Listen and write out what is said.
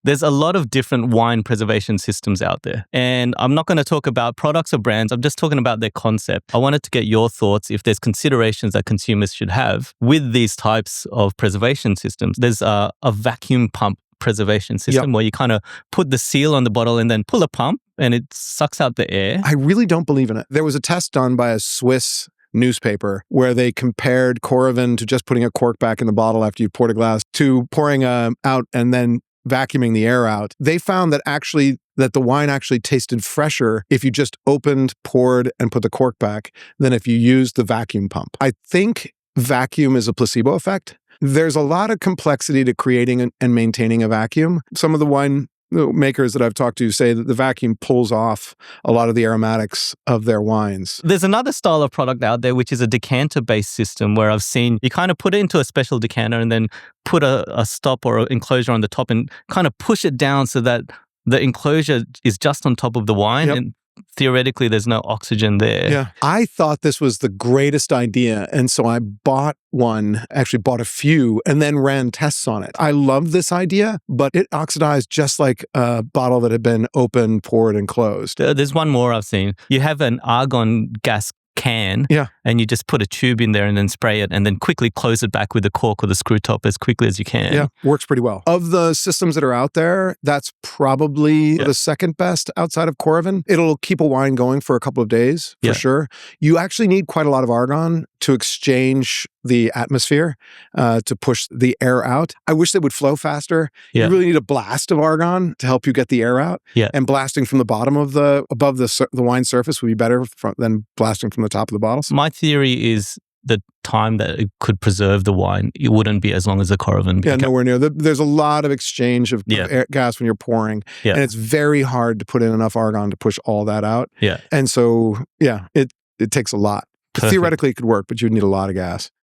there's a lot of different wine preservation systems out there. And I'm not going to talk about products or brands. I'm just talking about their concept. I wanted to get your thoughts if there's considerations that consumers should have with these types of preservation systems. There's a vacuum pump preservation system where you kind of put the seal on the bottle and then pull a pump and it sucks out the air. I really don't believe in it. There was a test done by a Swiss newspaper where they compared Coravin to just putting a cork back in the bottle after you poured a glass to pouring out and then vacuuming the air out. They found that the wine actually tasted fresher if you just opened, poured, and put the cork back than if you used the vacuum pump. I think vacuum is a placebo effect. There's a lot of complexity to creating and maintaining a vacuum. Some of the wine makers that I've talked to say that the vacuum pulls off a lot of the aromatics of their wines. There's another style of product out there, which is a decanter-based system where I've seen you kind of put it into a special decanter and then put a stop or an enclosure on the top and kind of push it down so that the enclosure is just on top of the wine. And theoretically, there's no oxygen there. Yeah. I thought this was the greatest idea. And so I bought a few, and then ran tests on it. I love this idea, but it oxidized just like a bottle that had been opened, poured, and closed. There's one more I've seen. You have an argon gas can and you just put a tube in there and then spray it and then quickly close it back with the cork or the screw top as quickly as you can. Yeah, works pretty well. Of the systems that are out there, that's probably the second best outside of Coravin. It'll keep a wine going for a couple of days, for sure. You actually need quite a lot of argon to exchange the atmosphere, to push the air out. I wish they would flow faster. You really need a blast of argon to help you get the air out. And blasting from the bottom of above the wine surface would be better than blasting from the top of the bottles. My theory is the time that it could preserve the wine, it wouldn't be as long as the Coravin. Yeah, nowhere near. There's a lot of exchange of air, gas when you're pouring, and it's very hard to put in enough argon to push all that out. And so, it takes a lot. Theoretically, it could work, but you'd need a lot of gas.